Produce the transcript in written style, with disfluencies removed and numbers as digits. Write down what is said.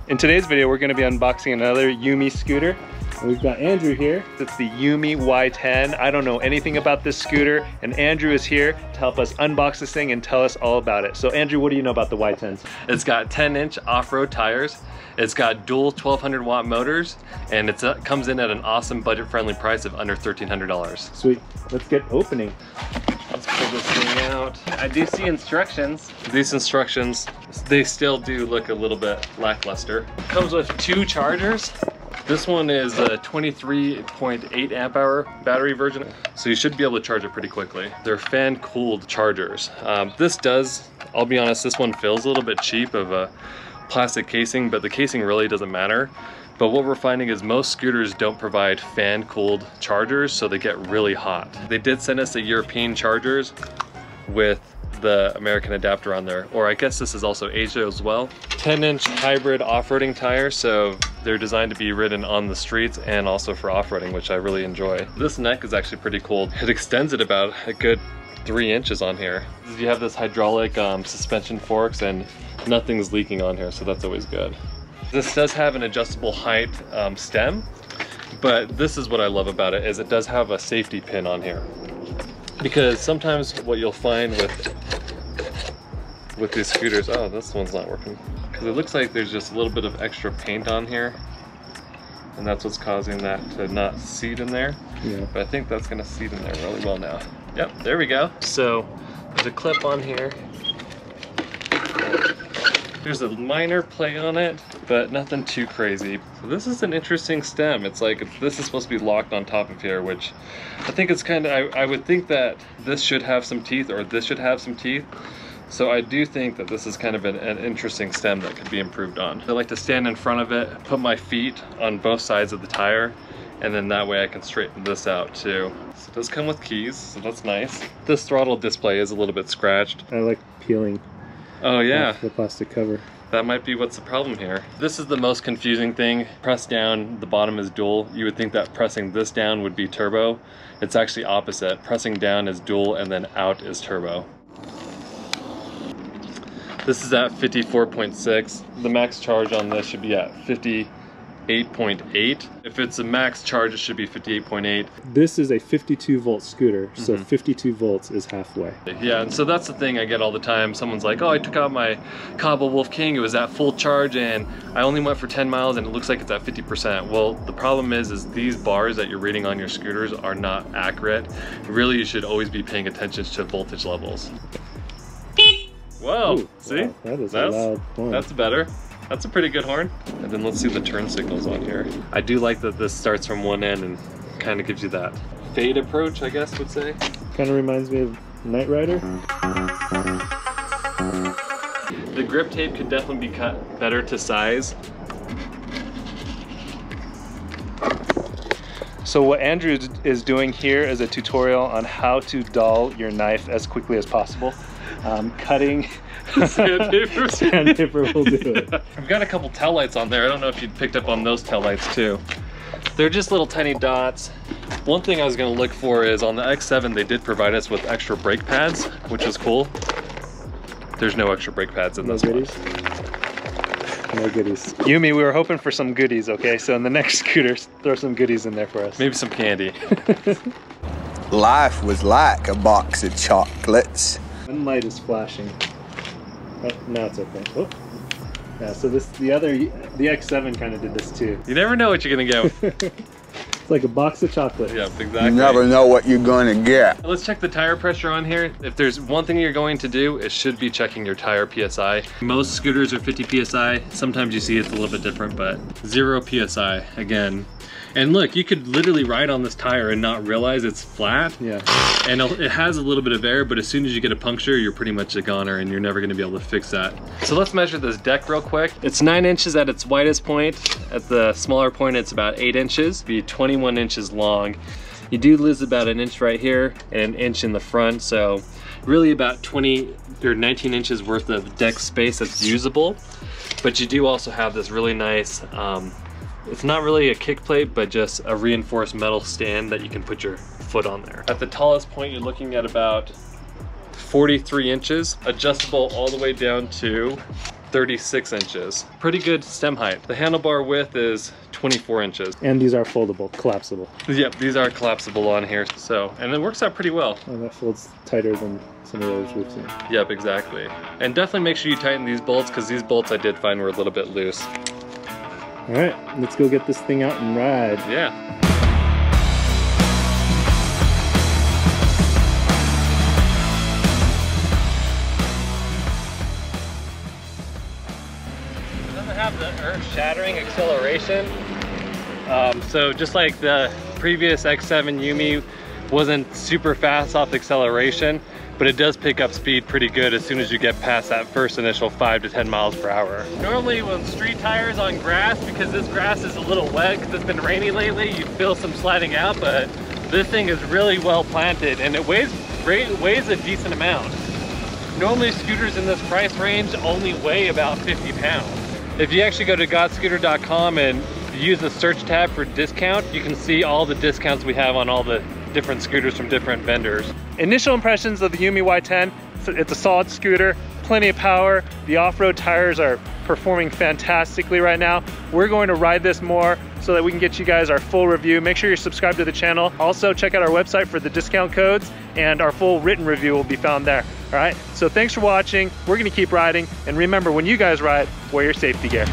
In today's video, we're going to be unboxing another YUME scooter. We've got Andrew here. It's the YUME Y10. I don't know anything about this scooter, and Andrew is here to help us unbox this thing and tell us all about it. So Andrew, what do you know about the Y10s? It's got 10-inch off-road tires. It's got dual 1200 watt motors, and it comes in at an awesome budget-friendly price of under $1,300. Sweet. Let's get opening. Let's pull this thing out. I do see instructions. These instructions, they still do look a little bit lackluster. Comes with 2 chargers. This one is a 23.8 amp hour battery version, so you should be able to charge it pretty quickly. They're fan-cooled chargers. This does, I'll be honest, this one feels a little bit cheap of a plastic casing, but the casing really doesn't matter. But what we're finding is most scooters don't provide fan-cooled chargers, so they get really hot. They did send us the European chargers with the American adapter on there, or I guess this is also Asia as well. 10-inch hybrid off-roading tires, so they're designed to be ridden on the streets and also for off-roading, which I really enjoy. This neck is actually pretty cool. It extends it about a good 3 inches on here. You have this hydraulic suspension forks, and nothing's leaking on here, so that's always good. This does have an adjustable height stem, but this is what I love about it, is it does have a safety pin on here. Because sometimes what you'll find with these scooters, oh, this one's not working. Because it looks like there's just a little bit of extra paint on here, and that's what's causing that to not seat in there. Yeah. But I think that's gonna seat in there really well now. Yep, there we go. So there's a clip on here. There's a minor play on it, but nothing too crazy. So this is an interesting stem. It's like, this is supposed to be locked on top of here, which I think it's kind of, I would think that this should have some teeth, or this should have some teeth. So I do think that this is kind of an interesting stem that could be improved on. I like to stand in front of it, put my feet on both sides of the tire, and then that way I can straighten this out too. So it does come with keys, so that's nice. This throttle display is a little bit scratched. I like peeling. Oh yeah, the plastic cover. That might be what's the problem here. This is the most confusing thing. Press down, the bottom is dual. You would think that pressing this down would be turbo. It's actually opposite. Pressing down is dual, and then out is turbo. This is at 54.6. The max charge on this should be at 58.8. If it's a max charge, it should be 58.8. This is a 52 volt scooter, so 52 volts is halfway. Yeah, and so that's the thing I get all the time. Someone's like, oh, I took out my Cobble Wolf King, it was at full charge, and I only went for 10 miles, and it looks like it's at 50%. Well, the problem is these bars that you're reading on your scooters are not accurate. Really, you should always be paying attention to voltage levels. Whoa, ooh, see? Wow, that is a loud horn. That's better. That's a pretty good horn. And then let's see the turn signals on here. I do like that this starts from one end and kind of gives you that fade approach, I guess would say. Kind of reminds me of Knight Rider. The grip tape could definitely be cut better to size. So what Andrew is doing here is a tutorial on how to dull your knife as quickly as possible. Cutting sandpaper. Sandpaper will do it. I've got a couple tail lights on there. I don't know if you picked up on those tail lights too. They're just little tiny dots. One thing I was gonna look for is on the X7, they did provide us with extra brake pads, which is cool. There's no extra brake pads in this one. No goodies. YUME, we were hoping for some goodies, okay? So in the next scooter, throw some goodies in there for us. Maybe some candy. Life was like a box of chocolates. One light is flashing. Oh, now it's okay. Oh. Yeah, so the X7 kind of did this too. You never know what you're gonna get. It's like a box of chocolates. Yeah, exactly. You never know what you're gonna get. Let's check the tire pressure on here. If there's one thing you're going to do, it should be checking your tire PSI. Most scooters are 50 PSI. Sometimes you see it's a little bit different, but 0 PSI again. And look, you could literally ride on this tire and not realize it's flat. Yeah. And it has a little bit of air, but as soon as you get a puncture, you're pretty much a goner and you're never gonna be able to fix that. So let's measure this deck real quick. It's 9 inches at its widest point. At the smaller point, it's about 8 inches. Be 21 inches long. You do lose about an inch right here and an inch in the front. So really about 20 or 19 inches worth of deck space that's usable. But you do also have this really nice It's not really a kick plate, but just a reinforced metal stand that you can put your foot on there. At the tallest point, you're looking at about 43 inches, adjustable all the way down to 36 inches. Pretty good stem height. The handlebar width is 24 inches. And these are foldable, collapsible. Yep, these are collapsible on here, so, and it works out pretty well. And that folds tighter than some of those we've seen. Yep, exactly. And definitely make sure you tighten these bolts, because these bolts I did find were a little bit loose. All right, let's go get this thing out and ride. Yeah. Have the earth-shattering acceleration. So just like the previous X7 YUME wasn't super fast off the acceleration, but it does pick up speed pretty good as soon as you get past that first initial 5 to 10 miles per hour. Normally with street tires on grass, because this grass is a little wet because it's been rainy lately, you feel some sliding out, but this thing is really well planted and it weighs a decent amount. Normally scooters in this price range only weigh about 50 pounds. If you actually go to godscooter.com and use the search tab for discount, you can see all the discounts we have on all the different scooters from different vendors. Initial impressions of the YUME Y10, it's a solid scooter, plenty of power. The off-road tires are performing fantastically right now. We're going to ride this more so that we can get you guys our full review. Make sure you're subscribed to the channel. Also check out our website for the discount codes, and our full written review will be found there. All right, so thanks for watching. We're gonna keep riding, and remember, when you guys ride, wear your safety gear.